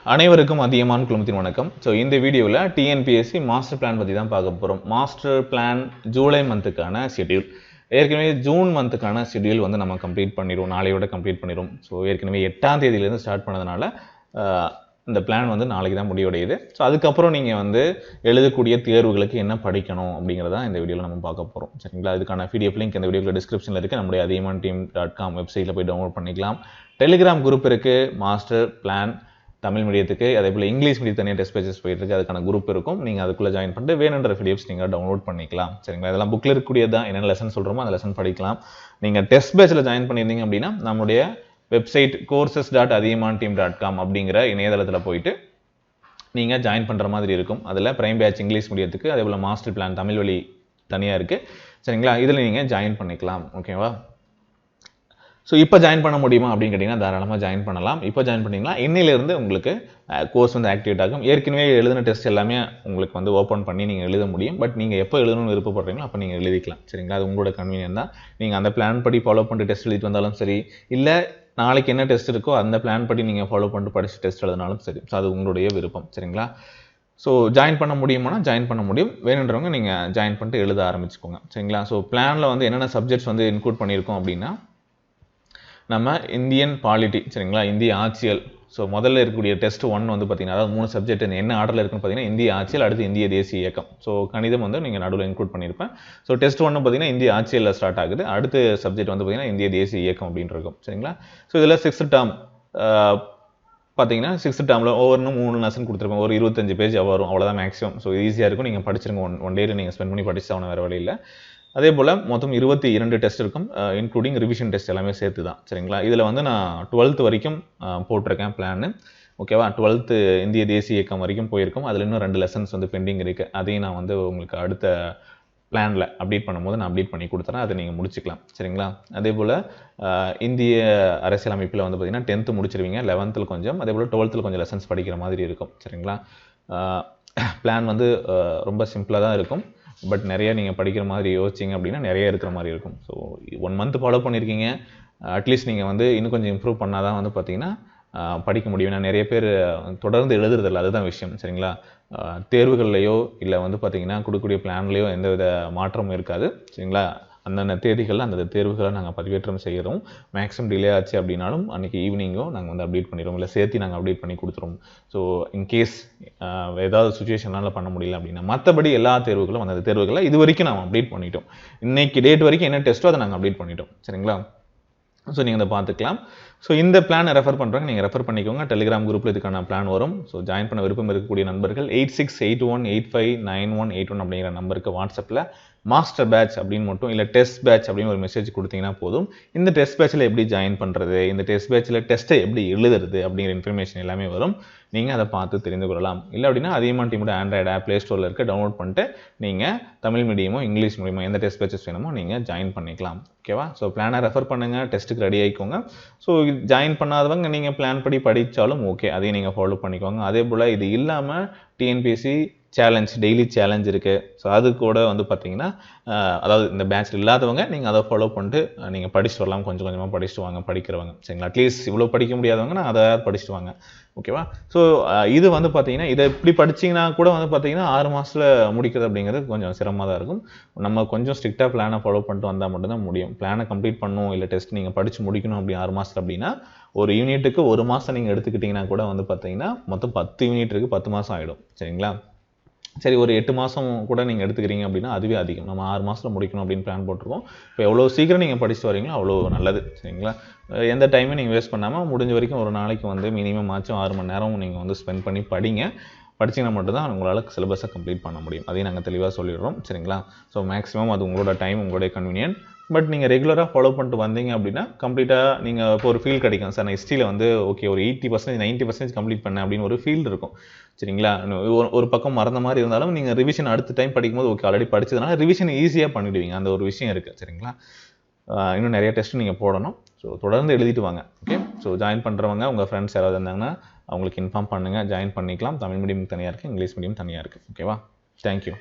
அனைவருக்கும் அதியமான் குழுமத்தின் வணக்கம். ஸோ இந்த வீடியோவில் டிஎன்பிஎஸ்சி மாஸ்டர் பிளான் பற்றி தான் பார்க்க போகிறோம். மாஸ்டர் பிளான் ஜூலை மந்த்துக்கான ஷெட்யூல். ஏற்கனவே ஜூன் மந்த்துக்கான ஷெட்யூல் வந்து நம்ம கம்ப்ளீட் பண்ணிடுவோம், நாளையோட கம்ப்ளீட் பண்ணிடுவோம். ஸோ ஏற்கனவே 8ஆம் தேதியிலேருந்து ஸ்டார்ட் பண்ணதுனால இந்த பிளான் வந்து நாளைக்கு தான் முடிவடையுது. ஸோ அதுக்கப்புறம் நீங்கள் வந்து எழுதக்கூடிய தேர்வுகளுக்கு என்ன படிக்கணும் அப்படிங்கிறதான் இந்த வீடியோவில் நம்ம பார்க்க போகிறோம். சரிங்களா? இதுக்கான பிடிஎஃப் லிங்க் இந்த வீடியோவில் டிஸ்கிரிப்ஷனில் இருக்குது. நம்முடைய athiyamanteam.com வெப்சைட்டில் போய் டவுன்லோட் பண்ணிக்கலாம். டெலிகிராம் குரூப் இருக்குது, மாஸ்டர் பிளான் தமிழ் மீடியத்துக்கு. அதே போல் இங்கிலீஷ் மீடியம் தனியாக டெஸ்ட் பேஜஸ் போயிட்டு இருக்கு, அதுக்கான குரூப் இருக்கும். நீங்கள் அதுக்குள்ளே ஜாயின் பண்ணிட்டு வேணுன்ற பிடிஎஃப்ஸ் நீங்கள் டவுன்லோட் பண்ணிக்கலாம். சரிங்களா? இதெல்லாம் புக்கில் இருக்கக்கூடியது தான். என்னென்ன லெசன் சொல்கிறோமோ அந்த லெசன் படிக்கலாம். நீங்கள் டெஸ்ட் பேஜில் ஜாயின் பண்ணியிருந்தீங்க அப்படின்னா நம்முடைய வெப்சைட் courses.athiyamanteam.com அப்படிங்கிற இணையதளத்தில் போயிட்டு நீங்கள் ஜாயின் பண்ணுற மாதிரி இருக்கும். அதில் பிரைம் பேட்ச் இங்கிலீஷ் மீடியத்துக்கு, அதே போல் மாஸ்டர் பிளான் தமிழ் வழி தனியாக இருக்குது. சரிங்களா? இதில் நீங்கள் ஜாயின் பண்ணிக்கலாம். ஓகேவா? ஸோ இப்போ ஜாயின் பண்ண முடியுமா அப்படின்னு கேட்டிங்கன்னா தாராளமாக ஜாயின் பண்ணலாம். இப்போ ஜாயின் பண்ணிங்கன்னா இன்னிலிருந்து உங்களுக்கு கோர்ஸ் வந்து ஆக்டிவேட் ஆகும். ஏற்கனவே எழுதின டெஸ்ட் எல்லாமே உங்களுக்கு வந்து ஓப்பன் பண்ணி நீங்கள் எழுத முடியும். பட் நீங்கள் எப்போ எழுதணும்னு விருப்பப்படுறீங்களோ அப்போ நீங்கள் எழுதிக்கலாம். சரிங்களா? அது உங்களோட கன்வீனியன் தான். நீங்கள் அந்த பிளான் படி ஃபாலோ பண்ணிட்டு டெஸ்ட் எழுதிட்டு வந்தாலும் சரி, இல்லை நாளைக்கு என்ன டெஸ்ட் இருக்கோ அந்த பிளான் படி நீங்கள் ஃபாலோ பண்ணிட்டு படிச்சு டெஸ்ட் எழுதினாலும் சரி. ஸோ அது உங்களுடைய விருப்பம். சரிங்களா? ஸோ ஜாயின் பண்ண முடியுமானா ஜாயின் பண்ண முடியும். வேணுன்றவங்க நீங்கள் ஜாயின் பண்ணிட்டு எழுத ஆரம்பிச்சுக்கோங்க. சரிங்களா? ஸோ பிளானில் வந்து என்னென்ன சப்ஜெக்ட்ஸ் வந்து இன்க்ளூட் பண்ணியிருக்கோம் அப்படின்னா, நம்ம இந்தியன் பாலிட்டி, சரிங்களா, இந்திய ஆட்சியல். ஸோ முதல்ல இருக்கக்கூடிய டெஸ்ட் 1 வந்து பார்த்தீங்கன்னா, அதாவது 3 சப்ஜெக்ட் என்ன ஆர்டரில் இருக்குன்னு பார்த்தீங்கன்னா, இந்திய ஆட்சியல், அடுத்து இந்திய தேசிய இயக்கம். ஸோ கணிதம் வந்து நீங்கள் நடுவில் இன்க்ளூட் பண்ணியிருப்பேன். ஸோ டெஸ்ட் 1 பார்த்தீங்கன்னா இந்திய ஆட்சியலில் ஸ்டார்ட் ஆகுது. அடுத்த சப்ஜெக்ட் வந்து பார்த்தீங்கன்னா இந்திய தேசிய இயக்கம் அப்படின்னு இருக்கும். சரிங்களா? ஸோ இதில் 6th டேர்ம் பார்த்தீங்கன்னா 6th டேர்மில் ஒவ்வொன்றும் 3 லெசன் கொடுத்துருப்பேன். ஒரு 25 பேஜ் வரும், அவ்வளோதான் மேக்ஸிமம். ஸோ ஈஸியாக இருக்கும். நீங்கள் படிச்சிருங்க. ஒன் டேயில் நீங்கள் ஸ்பெண்ட் பண்ணி படிச்சு அவனை வேறு வழியில். அதே போல் மொத்தம் 22 டெஸ்ட் இருக்கும், இன்க்ளூடிங் ரிவிஷன் டெஸ்ட் எல்லாமே சேர்த்து தான். சரிங்களா? இதில் வந்து நான் 12th வரைக்கும் போட்டிருக்கேன் பிளான்னு. ஓகேவா? 12th இந்திய தேசிய இயக்கம் வரைக்கும் போயிருக்கோம். அதில் இன்னும் 2 லெசன்ஸ் வந்து பெண்டிங் இருக்குது. அதையும் நான் வந்து உங்களுக்கு அடுத்த பிளானில் அப்டேட் பண்ணும்போது நான் அப்டேட் பண்ணி கொடுத்துறேன். அதை நீங்கள் முடிச்சுக்கலாம். சரிங்களா? அதே போல் இந்திய அரசியலமைப்பில் வந்து பார்த்திங்கன்னா 10th முடிச்சிருவீங்க, 11th கொஞ்சம், அதே போல் 12th கொஞ்சம் லெசன்ஸ் படிக்கிற மாதிரி இருக்கும். சரிங்களா? பிளான் வந்து ரொம்ப சிம்பிளாக தான் இருக்கும். பட் நிறைய நீங்கள் படிக்கிற மாதிரி யோசிச்சிங்க அப்படின்னா நிறைய இருக்கிற மாதிரி இருக்கும். ஸோ 1 மந்த் ஃபாலோ பண்ணியிருக்கீங்க. அட்லீஸ்ட் நீங்கள் வந்து இன்னும் கொஞ்சம் இம்ப்ரூவ் பண்ணால் தான் வந்து பார்த்தீங்கன்னா படிக்க முடியும். நான் நிறைய பேர் தொடர்ந்து எழுதுறதில்ல, அதுதான் விஷயம். சரிங்களா? தேர்வுகள்லையோ இல்லை வந்து பார்த்தீங்கன்னா கொடுக்கக்கூடிய பிளான்லையோ எந்தவித மாற்றமும் இருக்காது. சரிங்களா? அந்தந்த தேதிகளில் அந்தந்த தேர்வுகளை நாங்கள் பதிவேற்றம் செய்கிறோம். மேக்ஸிமம் டிலே ஆச்சு அப்படின்னாலும் அன்றைக்கி ஈவினிங்கோ நாங்கள் வந்து அப்டேட் பண்ணிடுவோம், இல்லை சேர்த்து நாங்கள் அப்டேட் பண்ணி கொடுத்துருவோம். ஸோ இன்கேஸ் ஏதாவது சுச்சுவேஷனால் பண்ண முடியல அப்படின்னா, மற்றபடி எல்லா தேர்வுகளும் அந்த தேர்வுகளை இது வரைக்கும் நாங்கள் அப்டேட் பண்ணிட்டோம். இன்றைக்கி டேட் வரைக்கும் என்ன டெஸ்ட்டோ அதை நாங்கள் அப்டேட் பண்ணிட்டோம். சரிங்களா? ஸோ நீங்கள் அதை பார்த்துக்கலாம். ஸோ இந்த பிளானை ரெஃபர் பண்ணுறாங்க, நீங்கள் ரெஃபர் பண்ணிக்கோங்க. டெலிகிராம் குரூப்பில் இதுக்கான பிளான் வரும். ஸோ ஜாயின் பண்ண விருப்பம் இருக்கக்கூடிய நண்பர்கள் 8681859181 அப்படிங்கிற நம்பருக்கு வாட்ஸ்அப்பில் மாஸ்டர் பேட்ச் அப்படின்னு மட்டும், இல்லை டெஸ்ட் பேட்ச் அப்படின்னு ஒரு மெசேஜ் கொடுத்தீங்கன்னா போதும். இந்த டெஸ்ட் பேட்சில் எப்படி ஜாயின் பண்ணுறது, இந்த டெஸ்ட் பேட்சில் டெஸ்ட்டை எப்படி எழுதுறது அப்படிங்கிற இன்ஃபர்மேஷன் எல்லாமே வரும். நீங்கள் அதை பார்த்து தெரிந்து கொள்ளலாம். இல்லை அப்படின்னா அதியமான் டீமோட ஆண்ட்ராய்டு ஆப் ப்ளே ஸ்டோரில் இருக்க டவுன்லோட் பண்ணிட்டு நீங்கள் தமிழ் மீடியமோ இங்கிலீஷ் மீடியமோ எந்த டெஸ்ட் பேட்சஸ் வேணுமோ நீங்கள் ஜாயின் பண்ணிக்கலாம். ஓகேவா? ஸோ பிளானை ரெஃபர் பண்ணுங்கள், டெஸ்ட்டுக்கு ரெடி ஆகிக்கோங்க. ஸோ ஜாயின் பண்ணாதவங்க நீங்கள் பிளான் படி படித்தாலும் ஓகே, அதையும் நீங்கள் ஃபாலோ பண்ணிக்கோங்க. அதே போல் இது இல்லாமல் டிஎன்பிஎஸ்சி சேலஞ்ச், டெய்லி சேலஞ்ச் இருக்குது. ஸோ அது கூட வந்து பார்த்தீங்கன்னா அதாவது இந்த பேட்ச் இல்லாதவங்க நீங்கள் அதை ஃபாலோ பண்ணிட்டு நீங்கள் படிச்சுட்டு வரலாம். கொஞ்சம் கொஞ்சமாக படிச்சுட்டு வாங்க படிக்கிறவங்க. சரிங்களா? அட்லீஸ்ட் இவ்வளோ படிக்க முடியாதவங்க நான் அதை படிச்சுட்டு வாங்க. ஓகேவா? ஸோ இது வந்து பார்த்தீங்கன்னா இதை இப்படி படிச்சிங்கன்னா கூட வந்து பார்த்தீங்கன்னா 6 மாதத்தில் முடிக்கிறது அப்படிங்கிறது கொஞ்சம் சிரமமாக தான் இருக்கும். நம்ம கொஞ்சம் ஸ்ட்ரிக்டாக பிளானை ஃபாலோ பண்ணிட்டு வந்தால் மட்டும்தான் முடியும். பிளானை கம்ப்ளீட் பண்ணணும், இல்லை டெஸ்ட் நீங்கள் படித்து முடிக்கணும் அப்படி 6 மாதத்தில் அப்படின்னா, ஒரு யூனிட்டுக்கு 1 மாதம் நீங்கள் எடுத்துக்கிட்டிங்கன்னா கூட வந்து பார்த்தீங்கன்னா மொத்தம் 10 யூனிட் இருக்குது, 10 மாதம் ஆகிடும். சரிங்களா? சரி, ஒரு 8 மாதம் கூட நீங்கள் எடுத்துக்கிறீங்க அப்படின்னா அதுவே அதிகம். நம்ம 6 மாதத்தில் முடிக்கணும் அப்படின்னு பிளான் போட்டிருக்கோம். இப்போ எவ்வளோ சீக்கிரம் நீங்கள் படிச்சுட்டு வரீங்களோ அவ்வளோ நல்லது. சரிங்களா? எந்த டைமும் நீங்கள் வேஸ்ட் பண்ணாமல் முடிஞ்ச வரைக்கும் ஒரு நாளைக்கு வந்து மினிமம் ஆச்சும் 6 மணி நேரம் நீங்கள் வந்து ஸ்பெண்ட் பண்ணி படிங்க. படிச்சிங்கன்னா மட்டும்தான் உங்களால் சிலபஸை கம்ப்ளீட் பண்ண முடியும். அதையும் நாங்கள் தெளிவாக சொல்லிடுறோம். சரிங்களா? ஸோ மேக்ஸிமம் அது உங்களோட டைம், உங்களுடைய கன்வீனியன்ட். பட் நீங்கள் ரெகுலராக ஃபாலோ பண்ணிட்டு வந்தீங்க அப்படின்னா கம்ப்ளீட்டாக நீங்கள் இப்போ ஒரு ஃபீல் கிடைக்கும். சார் நான் ஹிஸ்ட்ரியில் வந்து ஓகே ஒரு 80% 90% கம்ப்ளீட் பண்ணேன் அப்படின்னு ஒரு ஃபீல் இருக்கும். சரிங்களா? ஒரு பக்கம் மறந்த மாதிரி இருந்தாலும் நீங்கள் ரிவிஷன் அடுத்த டைம் படிக்கும்போது ஓகே ஆல்ரெடி படிச்சதுனால ரிவிஷன் ஈஸியாக பண்ணிவிடுவீங்க. அந்த ஒரு விஷயம் இருக்குது. சரிங்களா? இன்னும் நிறைய டெஸ்ட் நீங்கள் போடணும். ஸோ தொடர்ந்து எழுதிட்டு வாங்க. ஓகே? ஸோ ஜாயின் பண்ணுறவங்க உங்கள் ஃப்ரெண்ட்ஸ் யாராவது இருந்தாங்கன்னா அவங்களுக்கு இன்ஃபார்ம் பண்ணுங்கள், ஜாயின் பண்ணிக்கலாம். தமிழ் மீடியம் தனியாக இருக்குது, இங்கிலீஷ் மீடியம் தனியாக இருக்குது. ஓகேவா? தேங்க்யூ.